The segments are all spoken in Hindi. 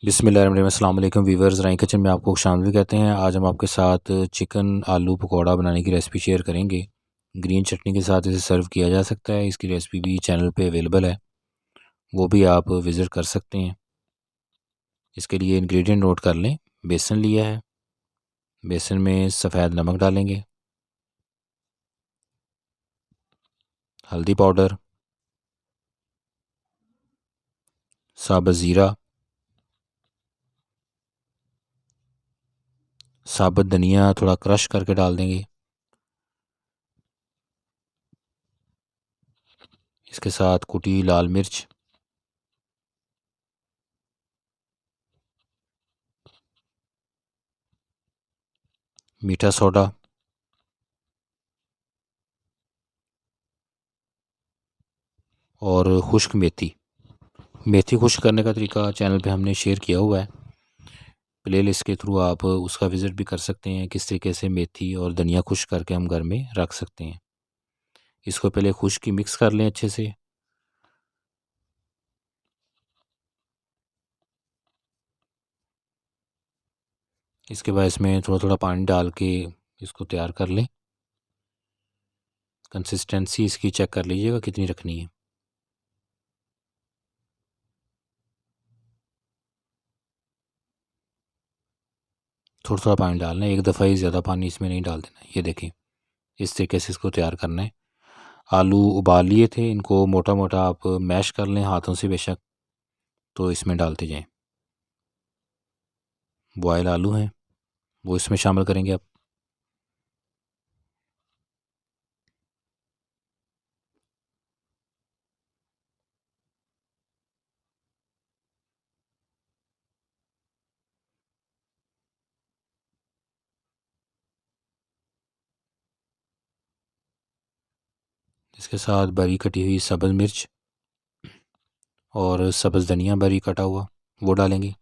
बिस्मिल्लाहिर्रहमानिर्रहीम। अस्सलाम वालेकुम वीवर्स, राय किचन में आपको खुशामदीद कहते हैं। आज हम आपके साथ चिकन आलू पकौड़ा बनाने की रेसिपी शेयर करेंगे। ग्रीन चटनी के साथ इसे सर्व किया जा सकता है। इसकी रेसिपी भी चैनल पे अवेलेबल है, वो भी आप विज़िट कर सकते हैं। इसके लिए इंग्रेडिएंट नोट कर लें। बेसन लिया है, बेसन में सफ़ेद नमक डालेंगे, हल्दी पाउडर, साबुत ज़ीरा, साबुत धनिया थोड़ा क्रश करके डाल देंगे। इसके साथ कुटी लाल मिर्च, मीठा सोडा और खुश्क मेथी। मेथी खुश्क करने का तरीका चैनल पे हमने शेयर किया हुआ है। प्लेलिस्ट के थ्रू आप उसका विज़िट भी कर सकते हैं, किस तरीके से मेथी और धनिया खुश्क करके हम घर में रख सकते हैं। इसको पहले खुश्क की मिक्स कर लें अच्छे से। इसके बाद इसमें थोड़ा थोड़ा पानी डाल के इसको तैयार कर लें। कंसिस्टेंसी इसकी चेक कर लीजिएगा कितनी रखनी है। थोड़ा थोड़ा पानी डालना है, एक दफ़ा ही ज़्यादा पानी इसमें नहीं डाल देना। ये देखें, इस तरीके से इसको तैयार करना है। आलू उबाल लिए थे, इनको मोटा मोटा आप मैश कर लें हाथों से बेशक, तो इसमें डालते जाएं। बॉयल आलू हैं, वो इसमें शामिल करेंगे आप। इसके साथ बारीक कटी हुई सब्ज़ मिर्च और सब्ज़ धनिया बारीक कटा हुआ, वो डालेंगे।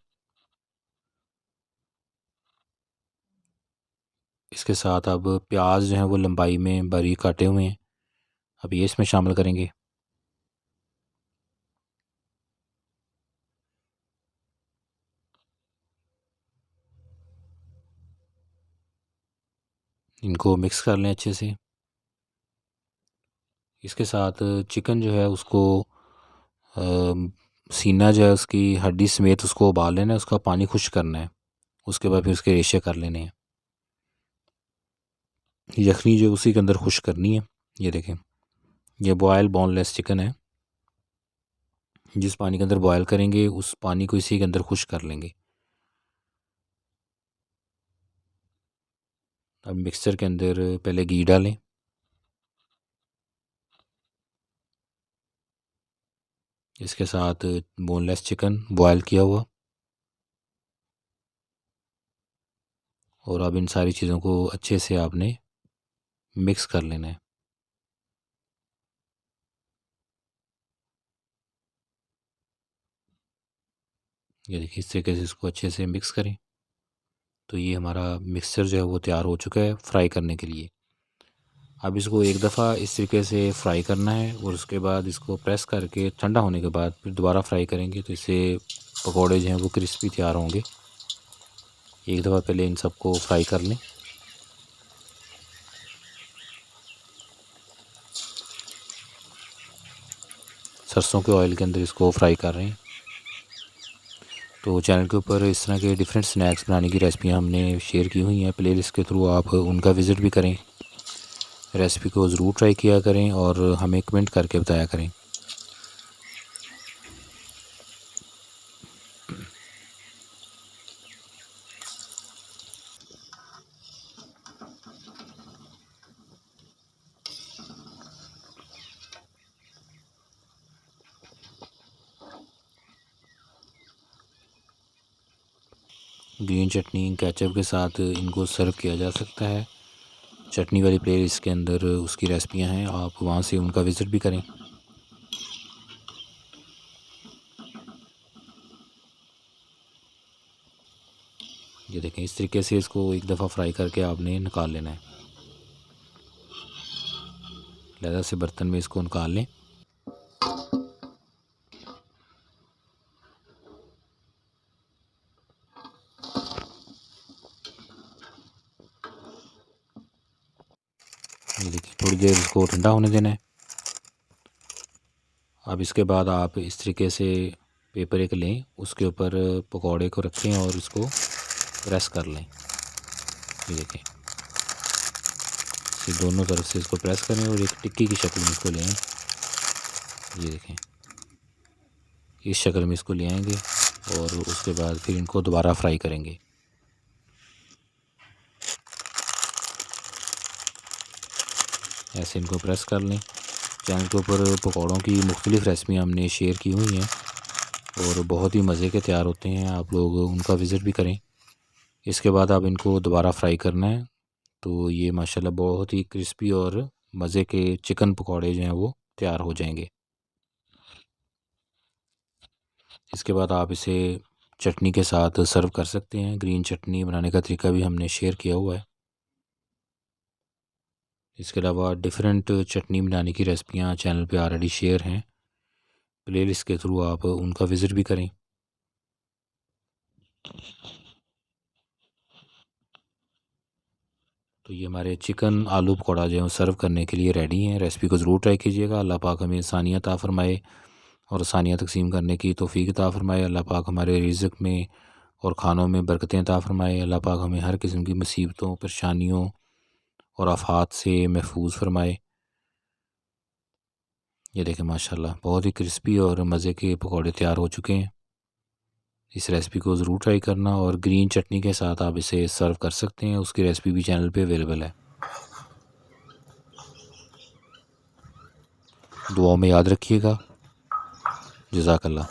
इसके साथ अब प्याज जो है वो लंबाई में बारीक काटे हुए हैं, अब ये इसमें शामिल करेंगे। इनको मिक्स कर लें अच्छे से। इसके साथ चिकन जो है उसको सीना जो है उसकी हड्डी समेत उसको उबाल लेना है, उसका पानी खुश्क करना है। उसके बाद फिर उसके रेशे कर लेने हैं। यखनी जो उसी के अंदर खुश्क करनी है। ये देखें, ये बॉयल बोनलेस चिकन है। जिस पानी के अंदर बॉयल करेंगे उस पानी को इसी के अंदर खुश्क कर लेंगे। अब मिक्सचर के अंदर पहले घी डालें। इसके साथ बोनलेस चिकन बॉयल किया हुआ, और अब इन सारी चीज़ों को अच्छे से आपने मिक्स कर लेना है। ये देखिए, इस तरीके से इसको अच्छे से मिक्स करें। तो ये हमारा मिक्सचर जो है वो तैयार हो चुका है फ्राई करने के लिए। अब इसको एक दफ़ा इस तरीके से फ्राई करना है और उसके बाद इसको प्रेस करके ठंडा होने के बाद फिर दोबारा फ्राई करेंगे, तो इससे पकौड़े जो हैं वो क्रिस्पी तैयार होंगे। एक दफ़ा पहले इन सबको फ्राई कर लें। सरसों के ऑयल के अंदर इसको फ्राई कर रहे हैं। तो चैनल के ऊपर इस तरह के डिफरेंट स्नैक्स बनाने की रेसिपियाँ हमने शेयर की हुई हैं। प्लेलिस्ट के थ्रू आप उनका विज़िट भी करें, रेसिपी को ज़रूर ट्राई किया करें और हमें कमेंट करके बताया करें। ग्रीन चटनी केचप के साथ इनको सर्व किया जा सकता है। चटनी वाली प्लेलिस्ट के अंदर उसकी रेसिपियां हैं, आप वहां से उनका विज़िट भी करें। ये देखें, इस तरीके से इसको एक दफ़ा फ्राई करके आपने निकाल लेना है। लहदा से बर्तन में इसको निकाल लें। ये देखिए थोड़ी देर इसको ठंडा होने देना है। अब इसके बाद आप इस तरीके से पेपर एक लें, उसके ऊपर पकौड़े को रखें और इसको प्रेस कर लें। ये देखें, इसे दोनों तरफ से इसको प्रेस करें और एक टिक्की की शक्ल में इसको लें। ये देखें, इस शक्ल में इसको ले आएंगे और उसके बाद फिर इनको दोबारा फ्राई करेंगे। ऐसे इनको प्रेस कर लें। चैनल के ऊपर पकौड़ों की मुख्तलिफ़ रेसिपियाँ हमने शेयर की हुई हैं और बहुत ही मज़े के तैयार होते हैं, आप लोग उनका विज़िट भी करें। इसके बाद आप इनको दोबारा फ्राई करना है, तो ये माशाल्लाह बहुत ही क्रिस्पी और मज़े के चिकन पकौड़े जो हैं वो तैयार हो जाएंगे। इसके बाद आप इसे चटनी के साथ सर्व कर सकते हैं। ग्रीन चटनी बनाने का तरीका भी हमने शेयर किया हुआ है। इसके अलावा डिफरेंट चटनी बनाने की रेसिपियाँ चैनल पे ऑलरेडी शेयर हैं, प्लेलिस्ट के थ्रू आप उनका विज़िट भी करें। तो ये हमारे चिकन आलू पकौड़ा जो है सर्व करने के लिए रेडी हैं। रेसिपी को ज़रूर ट्राई कीजिएगा। अल्लाह पाक हमें आसानियाँ अता फ़रमाए और आसानियाँ तकसीम करने की तौफ़ीक अता फ़रमाए। अल्लाह पाक हमारे रिज़्क़ में और खानों में बरकतें अता फ़रमाए। अल्लाह पाक हमें हर किस्म की मुसीबतों, परेशानियों और आफ़ात से महफूज फ़रमाए। ये देखें माशाल्लाह बहुत ही क्रिस्पी और मज़े के पकौड़े तैयार हो चुके हैं। इस रेसिपी को ज़रूर ट्राई करना और ग्रीन चटनी के साथ आप इसे सर्व कर सकते हैं। उसकी रेसिपी भी चैनल पे अवेलेबल है। दुआओं में याद रखिएगा। जज़ाकल्लाह।